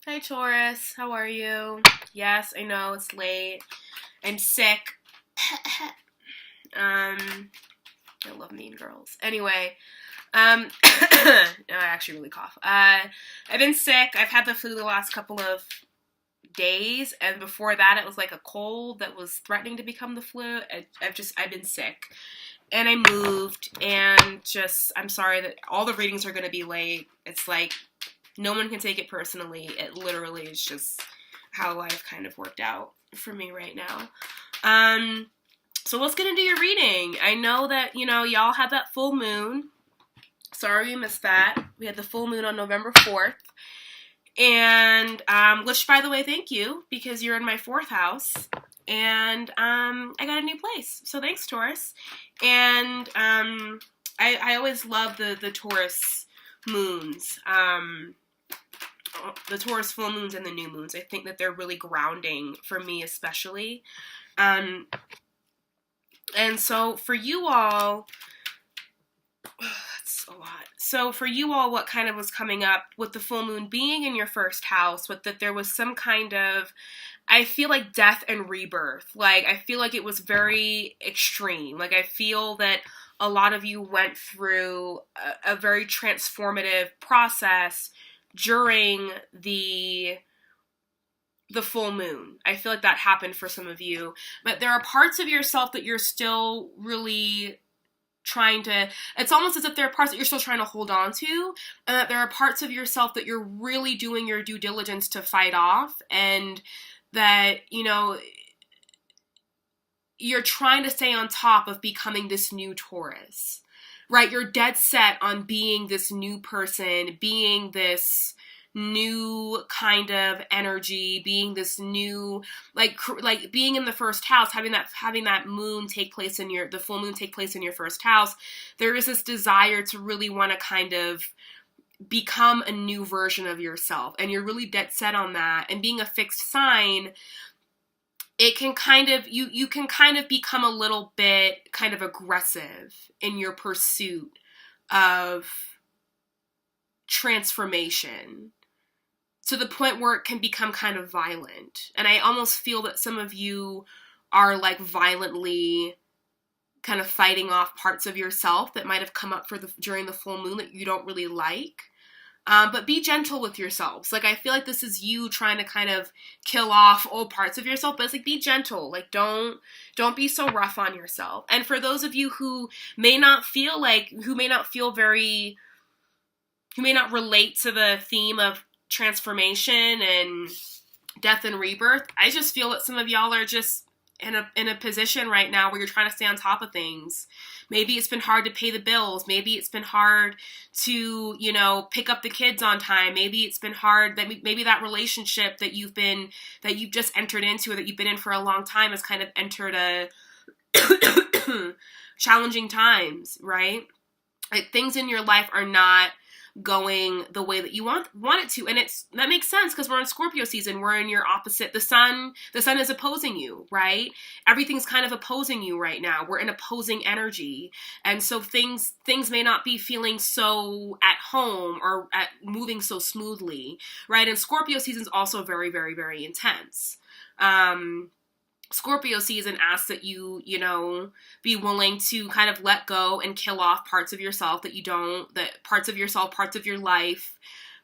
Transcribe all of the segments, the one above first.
Hi Taurus, how are you? Yes, I know it's late. I'm sick. I love Mean Girls. Anyway, I actually really cough. I've been sick. I've had the flu the last couple of days, and before that, it was like a cold that was threatening to become the flu. I've been sick, and I moved, and I'm sorry that all the readings are going to be late. It's like no one can take it personally. It literally is just how life kind of worked out for me right now. So let's get into your reading. I know that, y'all had that full moon. Sorry you missed that. We had the full moon on November 4th. And, which, by the way, thank you, because you're in my 4th house. And I got a new place. So thanks, Taurus. And I always love the Taurus moons. The Taurus full moons and the new moons. I think that they're really grounding for me especially. And so for you all, that's a lot. So for you all, what kind of was coming up with the full moon being in your 1st house, with that there was some kind of, I feel like death and rebirth. Like, I feel like it was very extreme. Like, I feel that a lot of you went through a very transformative process during the full moon. I feel like that happened for some of you. But there are parts of yourself that you're still really trying to, it's almost as if there are parts that you're still trying to hold on to, and that there are parts of yourself that you're really doing your due diligence to fight off, and that, you're trying to stay on top of becoming this new Taurus, right? You're dead set on being this new person, being this new kind of energy, being this new, like being in the 1st house, having that moon take place the full moon take place in your 1st house. There is this desire to really want to kind of become a new version of yourself, and you're really dead set on that. And being a fixed sign, it can kind of, you can kind of become a little bit kind of aggressive in your pursuit of transformation, to the point where it can become kind of violent. And I almost feel that some of you are like violently kind of fighting off parts of yourself that might have come up during the full moon that you don't really like. But be gentle with yourselves. Like, I feel like this is you trying to kind of kill off old parts of yourself, but it's like, be gentle. Like, don't be so rough on yourself. And for those of you who may not relate to the theme of transformation and death and rebirth, I just feel that some of y'all are just in a position right now where you're trying to stay on top of things. Maybe it's been hard to pay the bills. Maybe it's been hard to, pick up the kids on time. Maybe it's been hard that maybe that relationship that you've just entered into, or that you've been in for a long time, has kind of entered a challenging times, right? Like, things in your life are not going the way that you want it to, and that makes sense because we're in Scorpio season. We're in your opposite. The sun is opposing you, right? Everything's kind of opposing you right now. We're in opposing energy, and so things may not be feeling so at home or moving so smoothly, right? And Scorpio season is also very, very, very intense. Scorpio season asks that you be willing to kind of let go and kill off parts of yourself parts of yourself, parts of your life,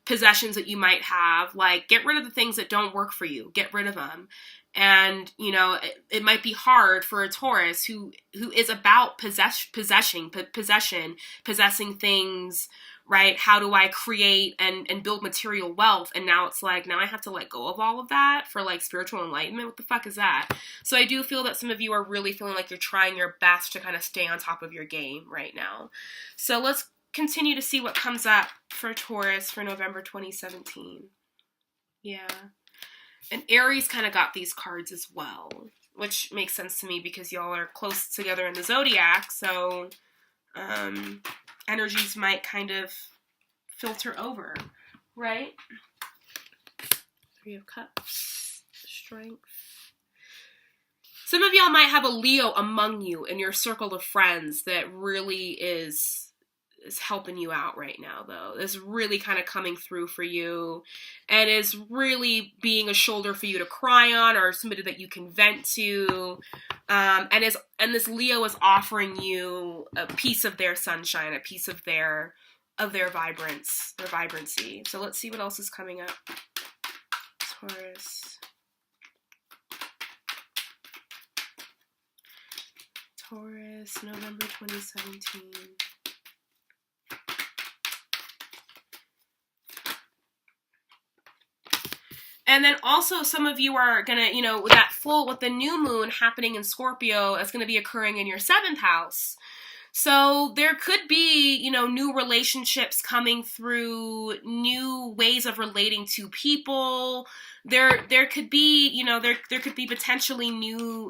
possessions that you might have. Like, get rid of the things that don't work for you. Get rid of them. And, it might be hard for a Taurus who is about possessing things, right? How do I create and build material wealth? And now it's like, now I have to let go of all of that for like spiritual enlightenment. What the fuck is that? So I do feel that some of you are really feeling like you're trying your best to kind of stay on top of your game right now. So let's continue to see what comes up for Taurus for November 2017. Yeah. And Aries kind of got these cards as well, which makes sense to me because y'all are close together in the zodiac. So, energies might kind of filter over, right? 3 of Cups, Strength. Some of y'all might have a Leo among you in your circle of friends that really is is helping you out right now, though. Is really kind of coming through for you, and is really being a shoulder for you to cry on, or somebody that you can vent to. And this Leo is offering you a piece of their sunshine, a piece of their vibrancy. So let's see what else is coming up. Taurus, November 2017. And then also some of you are gonna, with the new moon happening in Scorpio, it's gonna be occurring in your 7th house. So there could be, new relationships coming through, new ways of relating to people. There could be, there could be potentially new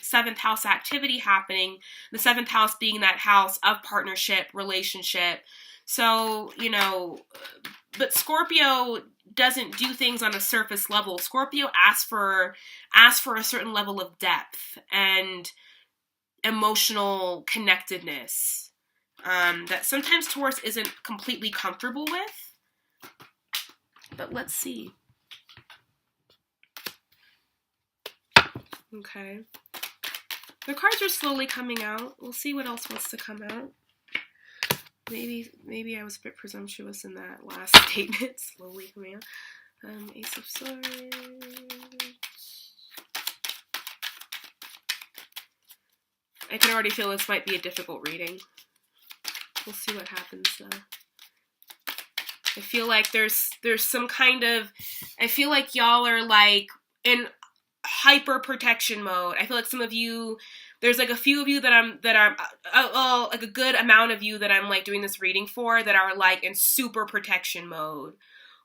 7th house activity happening. The 7th house being that house of partnership, relationship. So, but Scorpio doesn't do things on a surface level. Scorpio asks for a certain level of depth and emotional connectedness that sometimes Taurus isn't completely comfortable with. But let's see. Okay. The cards are slowly coming out. We'll see what else wants to come out. Maybe I was a bit presumptuous in that last statement. Slowly coming out. Ace of Swords. I can already feel this might be a difficult reading. We'll see what happens though. I feel like there's some kind of, I feel like y'all are like in hyper protection mode. I feel like some of you, there's like a few of you that I'm like a good amount of you that I'm like doing this reading for that are like in super protection mode.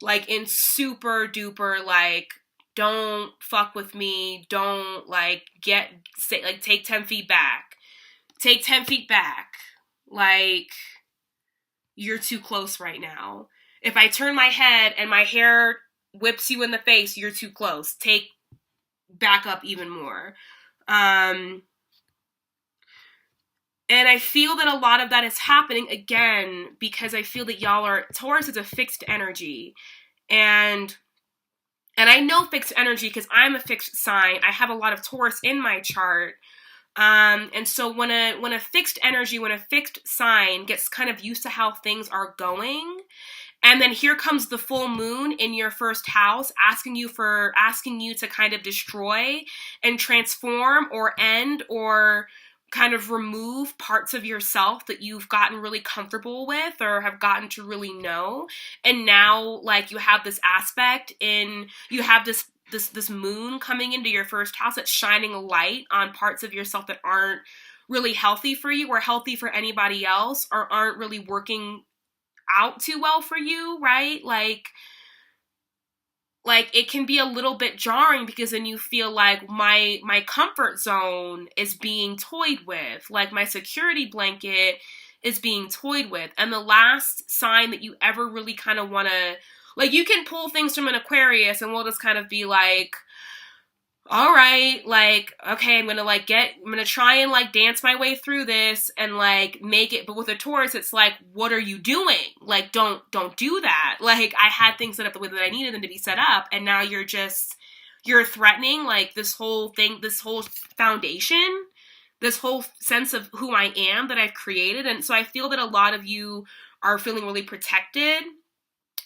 Like in super duper like, don't fuck with me, don't like take 10 feet back. Take 10 feet back. Like, you're too close right now. If I turn my head and my hair whips you in the face, you're too close. Back up even more. And I feel that a lot of that is happening, again, because I feel that Taurus is a fixed energy. And I know fixed energy because I'm a fixed sign. I have a lot of Taurus in my chart. And so when a fixed energy, when a fixed sign gets kind of used to how things are going, and then here comes the full moon in your 1st house asking you to kind of destroy and transform or end or kind of remove parts of yourself that you've gotten really comfortable with or have gotten to really know. And now like you have this aspect you have this moon coming into your 1st house that's shining a light on parts of yourself that aren't really healthy for you or healthy for anybody else or aren't really working out too well for you, right? Like it can be a little bit jarring because then you feel like my comfort zone is being toyed with, like my security blanket is being toyed with. And the last sign that you ever really kind of want to, like, you can pull things from an Aquarius and we'll just kind of be like, all right, like, okay, I'm going to try and like dance my way through this and like make it. But with a Taurus, it's like, what are you doing? Like, don't do that. Like, I had things set up the way that I needed them to be set up. And now you're threatening like this whole thing, this whole foundation, this whole sense of who I am that I've created. And so I feel that a lot of you are feeling really protected.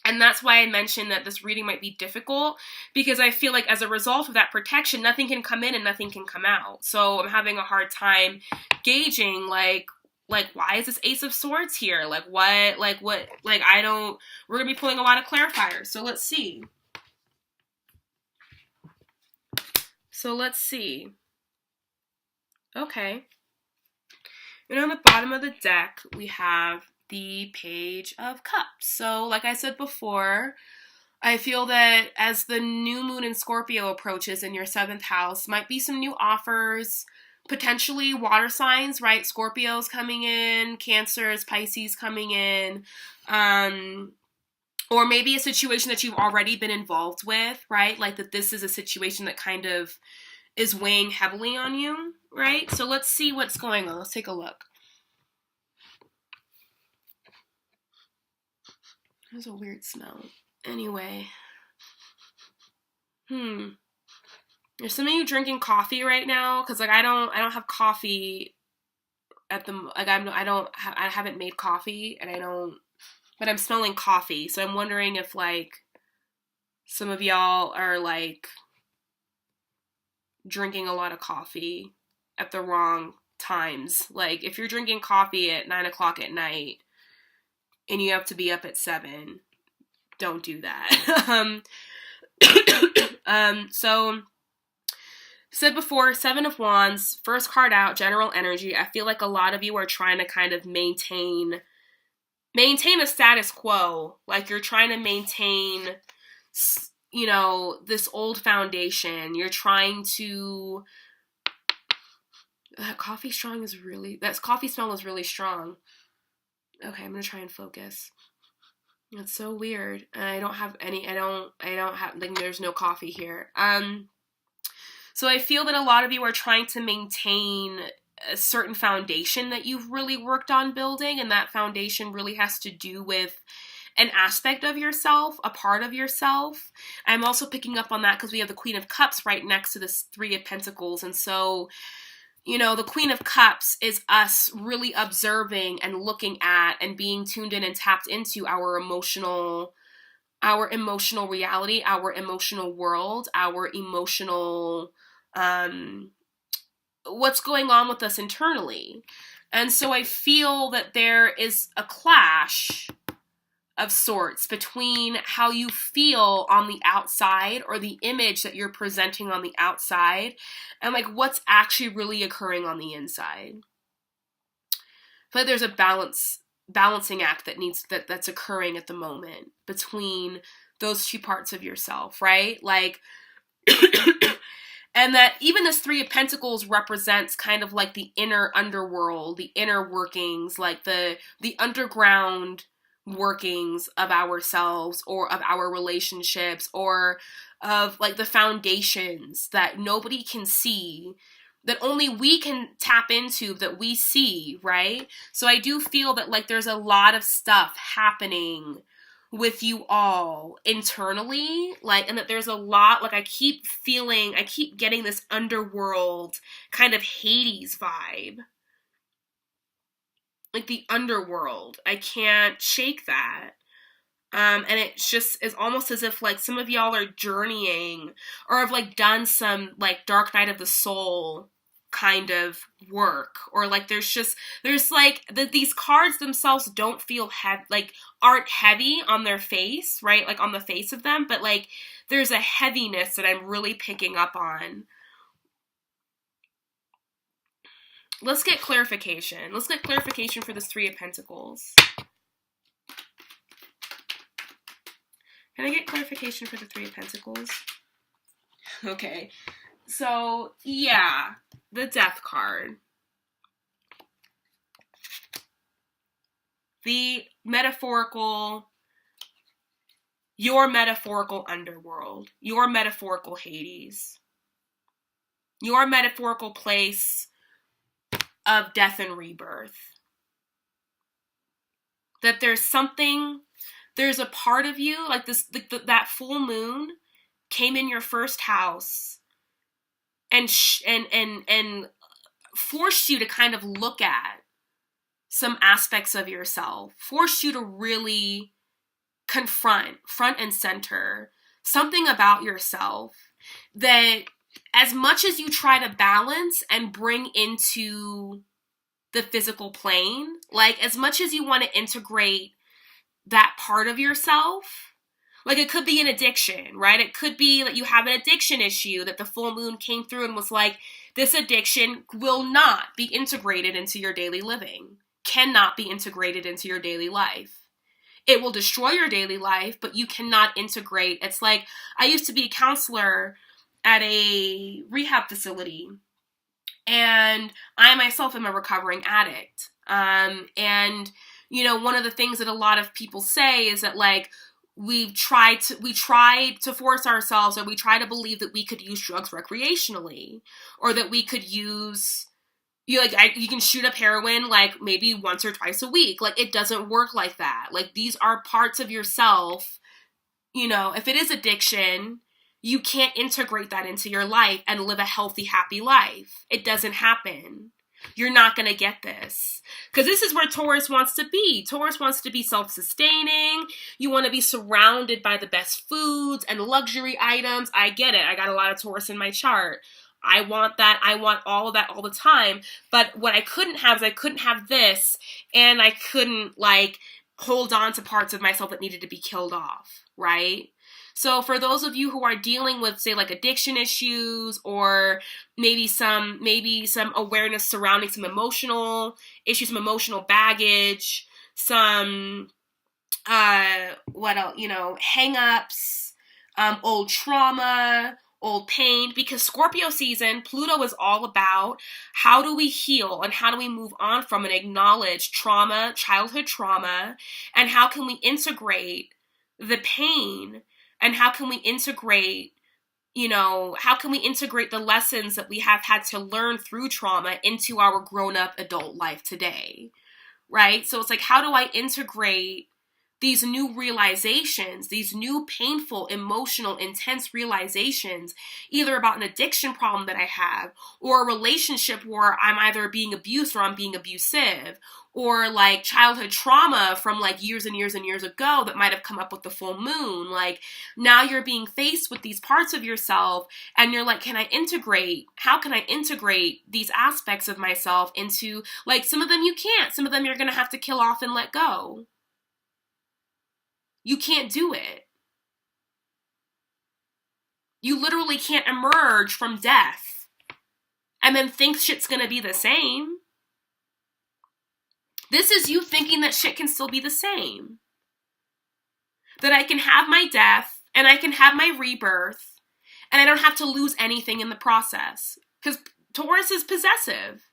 And that's why I mentioned that this reading might be difficult, because I feel like as a result of that protection, nothing can come in and nothing can come out. So I'm having a hard time gauging, like why is this Ace of Swords here? We're going to be pulling a lot of clarifiers. So let's see. Okay. And on the bottom of the deck, we have the Page of Cups. So like I said before, I feel that as the new moon in Scorpio approaches in your 7th house, might be some new offers, potentially water signs, right? Scorpio's coming in, Cancers, Pisces coming in, or maybe a situation that you've already been involved with, right? Like that this is a situation that kind of is weighing heavily on you, right? So let's see what's going on. Let's take a look. It was a weird smell. Anyway. Are some of you drinking coffee right now? Because like I don't have coffee at the like I haven't made coffee and but I'm smelling coffee. So I'm wondering if like some of y'all are like drinking a lot of coffee at the wrong times. Like if you're drinking coffee at 9:00 at night and you have to be up at 7, don't do that. So said before, 7 of Wands, first card out, general energy. I feel like a lot of you are trying to kind of maintain a status quo. Like you're trying to maintain, you know, this old foundation. You're trying to... That coffee smell is really strong. Okay, I'm going to try and focus. It's so weird. I don't have, like, there's no coffee here. So I feel that a lot of you are trying to maintain a certain foundation that you've really worked on building, and that foundation really has to do with an aspect of yourself, a part of yourself. I'm also picking up on that because we have the Queen of Cups right next to this Three of Pentacles, and so, you know, the Queen of Cups is us really observing and looking at and being tuned in and tapped into our emotional reality, our emotional world, our emotional, what's going on with us internally. And so I feel that there is a clash of sorts between how you feel on the outside, or the image that you're presenting on the outside, and like what's actually really occurring on the inside. But there's a balancing act that's occurring at the moment between those two parts of yourself, right? Like, and that even this Three of Pentacles represents kind of like the inner underworld, the inner workings, like the underground workings of ourselves, or of our relationships, or of like the foundations that nobody can see, that only we can tap into, that we see, right? So I do feel that like there's a lot of stuff happening with you all internally, like, and that there's a lot, like I keep getting this underworld kind of Hades vibe. Like the underworld. I can't shake that. And it's almost as if like some of y'all are journeying, or have like done some like dark night of the soul kind of work, or like there's like these cards themselves don't feel aren't heavy on their face, right? Like on the face of them, but like there's a heaviness that I'm really picking up on. Let's get clarification. Let's get clarification for this Three of Pentacles. Can I get clarification for the Three of Pentacles? Okay. So, yeah. The Death card. Your metaphorical underworld. Your metaphorical Hades. Your metaphorical place of death and rebirth. That there's a part of you, like this, that full moon came in your first house and forced you to kind of look at some aspects of yourself, forced you to really confront, front and center, something about yourself that, as much as you try to balance and bring into the physical plane, like as much as you want to integrate that part of yourself, like it could be an addiction, right? It could be that you have an addiction issue, that the full moon came through and was like, this addiction will not be integrated into your daily living, cannot be integrated into your daily life. It will destroy your daily life, but you cannot integrate. It's like, I used to be a counselor at a rehab facility, and I myself am a recovering addict. And, you know, one of the things that a lot of people say is that, like, we try to force ourselves, or we try to believe that we could use drugs recreationally, or that we could use You can shoot up heroin like maybe once or twice a week. Like, it doesn't work like that. Like, these are parts of yourself. If it is addiction, you can't integrate that into your life and live a healthy, happy life. It doesn't happen. You're not going to get this. Because this is where Taurus wants to be. Taurus wants to be self-sustaining. You want to be surrounded by the best foods and luxury items. I get it. I got a lot of Taurus in my chart. I want that. I want all of that all the time. But what I couldn't have is I couldn't have this, and I couldn't, hold on to parts of myself that needed to be killed off, right? So for those of you who are dealing with, say, addiction issues, or maybe some awareness surrounding some emotional issues, some emotional baggage, some hang-ups, old trauma, old pain, because Scorpio season, Pluto is all about how do we heal and how do we move on from and acknowledge trauma, childhood trauma, and how can we integrate the pain, and how can we integrate the lessons that we have had to learn through trauma into our grown-up adult life today, right? So it's like, how do I integrate these new realizations, these new painful, emotional, intense realizations, either about an addiction problem that I have, or a relationship where I'm either being abused or I'm being abusive, or childhood trauma from years and years and years ago that might have come up with the full moon. Now you're being faced with these parts of yourself, and you're like, how can I integrate these aspects of myself into, some of them you can't, some of them you're going to have to kill off and let go. You can't do it. You literally can't emerge from death and then think shit's gonna be the same. This is you thinking that shit can still be the same. That I can have my death and I can have my rebirth and I don't have to lose anything in the process. Because Taurus is possessive.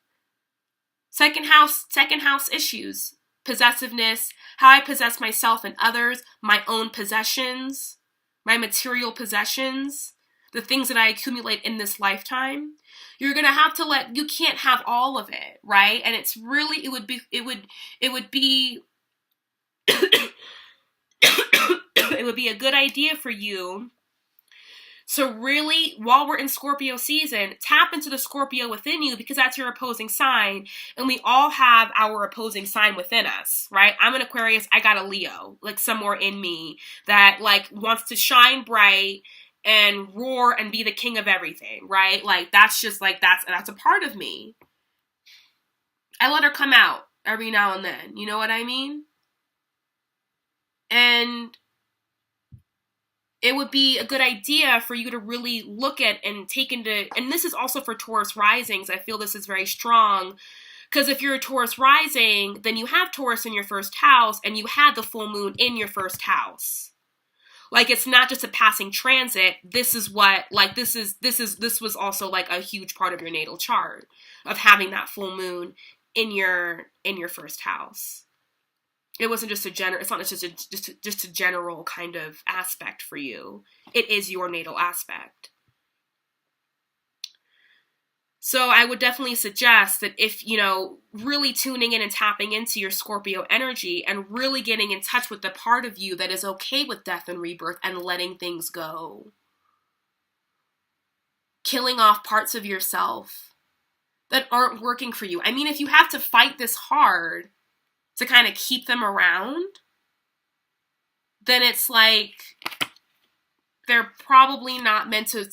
Second house issues. Possessiveness, how I possess myself and others, my own possessions, my material possessions, the things that I accumulate in this lifetime. You're going to have to you can't have all of it, right? And it's really, it would be, it would be a good idea for you. So really, while we're in Scorpio season, tap into the Scorpio within you, because that's your opposing sign. And we all have our opposing sign within us, right? I'm an Aquarius. I got a Leo, somewhere in me that wants to shine bright and roar and be the king of everything, right? That's just that's a part of me. I let her come out every now and then. You know what I mean? And it would be a good idea for you to really look at and take into, and this is also for Taurus risings. I feel this is very strong, because if you're a Taurus rising, then you have Taurus in your first house and you had the full moon in your first house. It's not just a passing transit. This is what, this was also a huge part of your natal chart, of having that full moon in your first house. It wasn't just it's not just a general kind of aspect for you. It is your natal aspect. So I would definitely suggest that if, really tuning in and tapping into your Scorpio energy and really getting in touch with the part of you that is okay with death and rebirth and letting things go. Killing off parts of yourself that aren't working for you. I mean, if you have to fight this hard to kind of keep them around, then it's they're probably not meant to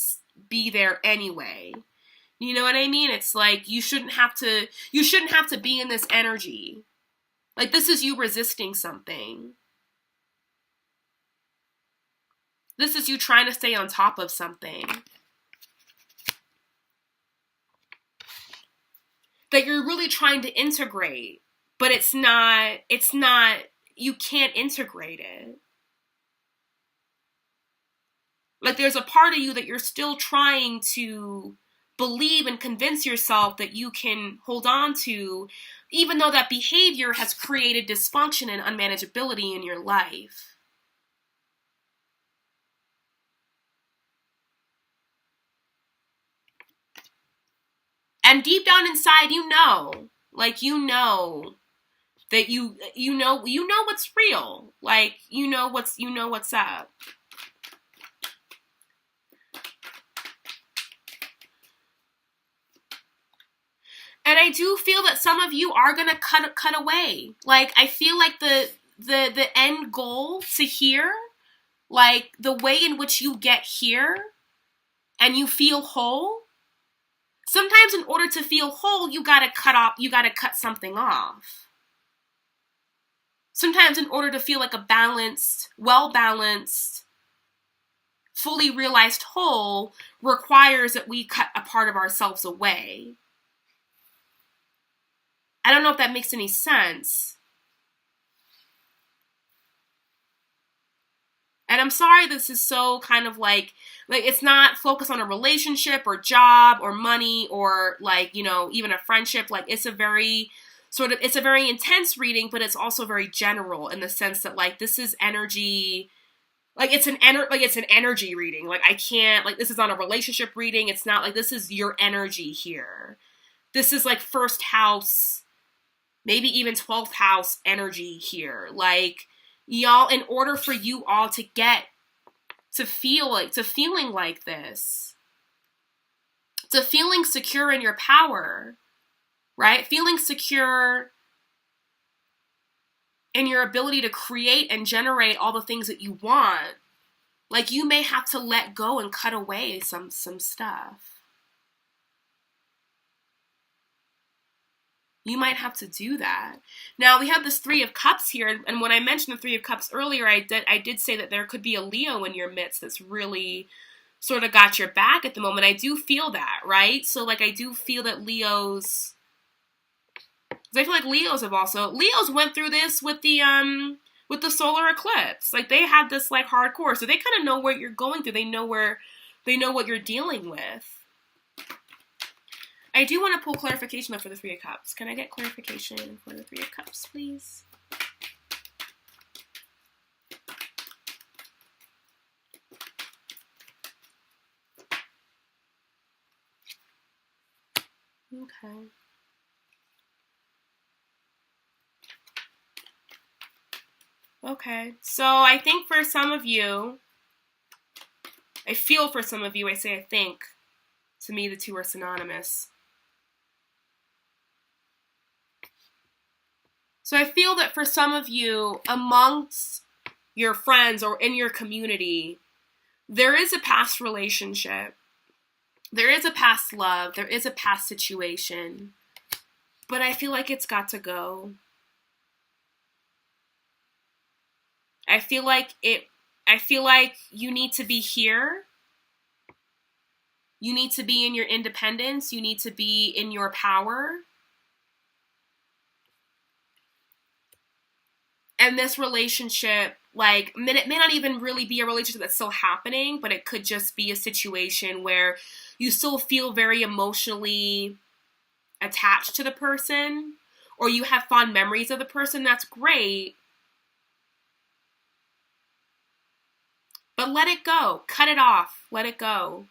be there anyway. You know what I mean? It's you shouldn't have to be in this energy. This is you resisting something. This is you trying to stay on top of something that you're really trying to integrate. But it's not, you can't integrate it. There's a part of you that you're still trying to believe and convince yourself that you can hold on to, even though that behavior has created dysfunction and unmanageability in your life. And deep down inside, you know, like, you know that you know what's real. Like, you know what's up. And I do feel that some of you are gonna cut away. Like, I feel like the end goal to here, like the way in which you get here and you feel whole, sometimes in order to feel whole, you gotta cut something off. Sometimes in order to feel like a balanced, well-balanced, fully realized whole requires that we cut a part of ourselves away. I don't know if that makes any sense. And I'm sorry this is so kind of like it's not focused on a relationship or job or money or like, you know, even a friendship. Like, it's a very intense reading, but it's also very general in the sense that like this is energy. Like, it's an energy reading. Like, I can't, like, this is not a relationship reading. It's not like this is your energy here. This is like first house, maybe even 12th house energy here. Like, y'all, in order for you all to get to feeling like this, to feeling secure in your power, right? Feeling secure in your ability to create and generate all the things that you want, like, you may have to let go and cut away some stuff. You might have to do that. Now, we have this Three of Cups here, and when I mentioned the Three of Cups earlier, I did say that there could be a Leo in your midst that's really sort of got your back at the moment. I do feel that, right? So, like, I do feel that Leos... I feel like Leos went through this with the solar eclipse. Like, they had this, like, hardcore. So they kind of know what you're going through. They know what you're dealing with. I do want to pull clarification for the Three of Cups. Can I get clarification for the Three of Cups, please? Okay. Okay. So I think for some of you, I feel for some of you, I say I think. To me, the two are synonymous. So I feel that for some of you, amongst your friends or in your community, there is a past relationship. There is a past love. There is a past situation. But I feel like it's got to go. I feel like you need to be here. You need to be in your independence. You need to be in your power. And this relationship, like, it may not even really be a relationship that's still happening, but it could just be a situation where you still feel very emotionally attached to the person, or you have fond memories of the person. That's great. But let it go. Cut it off. Let it go.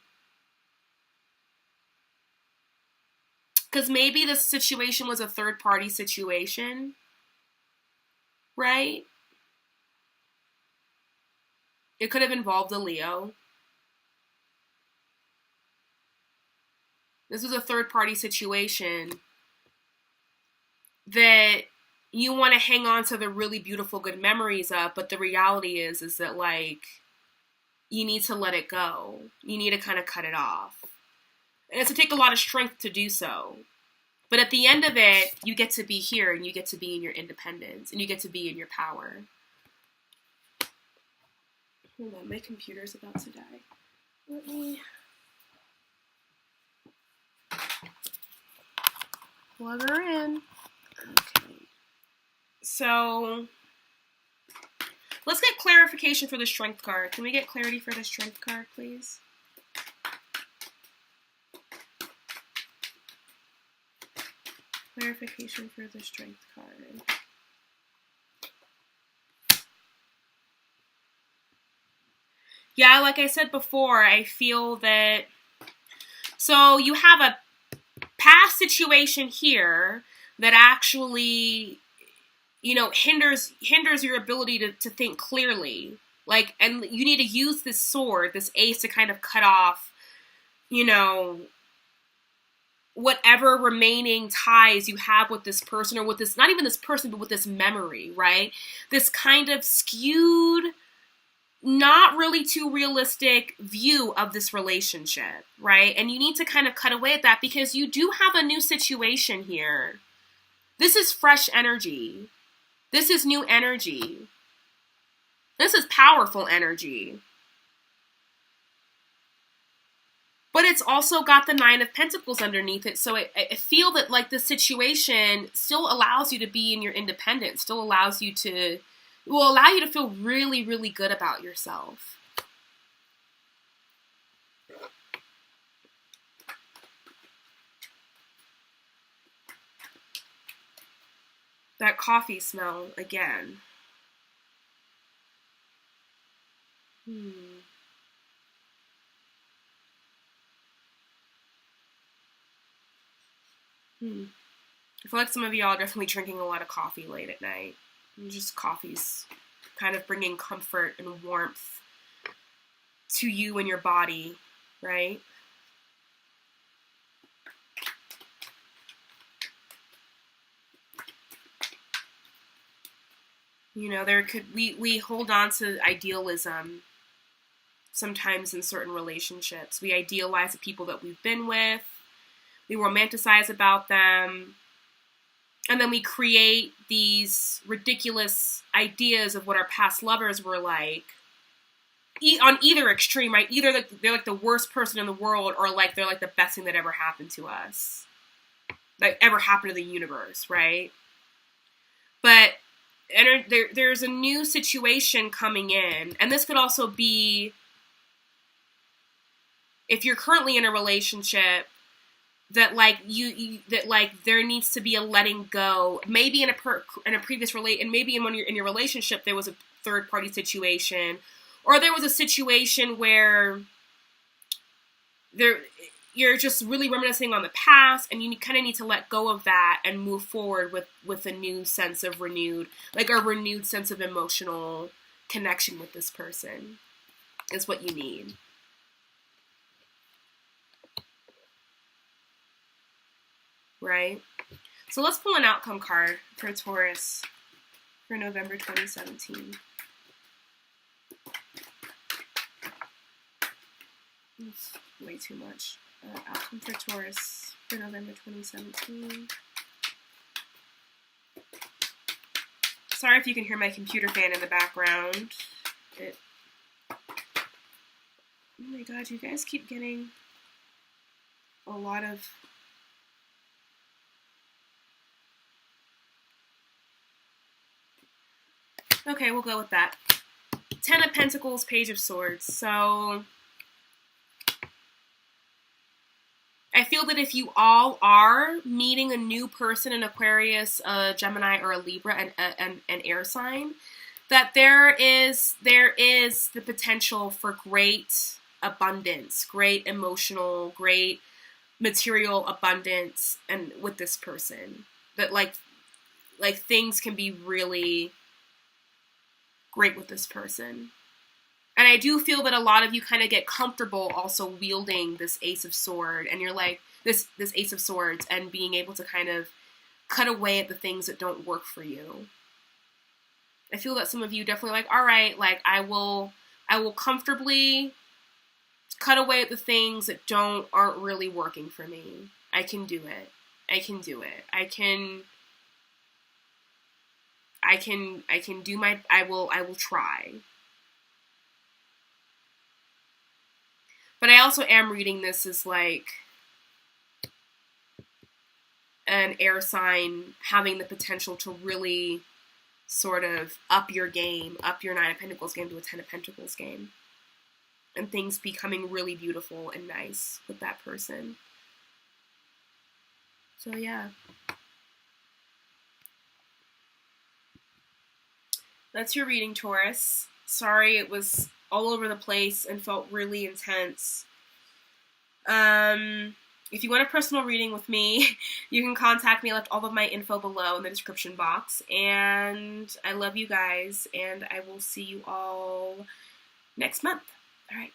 Because maybe this situation was a third-party situation. Right? It could have involved a Leo. This was a third-party situation that you want to hang on to the really beautiful, good memories of, but the reality is that, like, you need to let it go. You need to kind of cut it off. And it's going to take a lot of strength to do so. But at the end of it, you get to be here, and you get to be in your independence, and you get to be in your power. Hold on, my computer's about to die. Let me plug her in. Okay. So, let's get clarification for the Strength card. Can we get clarity for the Strength card, please? Clarification for the Strength card. Yeah, like I said before, I feel that... So you have a past situation here that actually, hinders your ability to think clearly. Like, and you need to use this sword, this ace, to kind of cut off, whatever remaining ties you have with this person, or with this, not even this person, but with this memory, right? This kind of skewed, not really too realistic view of this relationship, right? And you need to kind of cut away at that, because you do have a new situation here. This is fresh energy. This is new energy. This is powerful energy. But it's also got the Nine of Pentacles underneath it. So I feel that, like, the situation still allows you to be in your independence, still allows you to, it will allow you to feel really, really good about yourself. That coffee smell again. I feel like some of y'all are definitely drinking a lot of coffee late at night. And just coffee's kind of bringing comfort and warmth to you and your body, right? We hold on to idealism sometimes in certain relationships. We idealize the people that we've been with. We romanticize about them. And then we create these ridiculous ideas of what our past lovers were like. On either extreme, right? Either they're like the worst person in the world, or like they're like the best thing that ever happened to us. Like, ever happened to the universe, right? But there's a new situation coming in. And this could also be, if you're currently in a relationship, that like that like there needs to be a letting go. Maybe in a previous and maybe when you're in your relationship there was a third party situation, or there was a situation where you're just really reminiscing on the past, and you kind of need to let go of that and move forward with a new sense of renewed sense of emotional connection with this person is what you need. Right? So let's pull an outcome card for Taurus for November 2017. That's way too much. Outcome for Taurus for November 2017. Sorry if you can hear my computer fan in the background. Oh my god, you guys keep getting a lot of... Okay, we'll go with that. Ten of Pentacles, Page of Swords. So I feel that if you all are meeting a new person, an Aquarius, a Gemini, or a Libra, and an air sign, that there is the potential for great abundance, great emotional, great material abundance, and with this person, that like things can be really great with this person. And I do feel that a lot of you kind of get comfortable also wielding this Ace of Swords, and you're like, this Ace of Swords, and being able to kind of cut away at the things that don't work for you. I feel that some of you definitely like, all right, like I will comfortably cut away at the things that aren't really working for me. I can do it. I can do it. I will try. But I also am reading this as like an air sign having the potential to really sort of up your game, up your Nine of Pentacles game to a Ten of Pentacles game. And things becoming really beautiful and nice with that person. So yeah. That's your reading, Taurus. Sorry it was all over the place and felt really intense. if you want a personal reading with me, you can contact me. I left all of my info below in the description box. And I love you guys, and I will see you all next month. All right.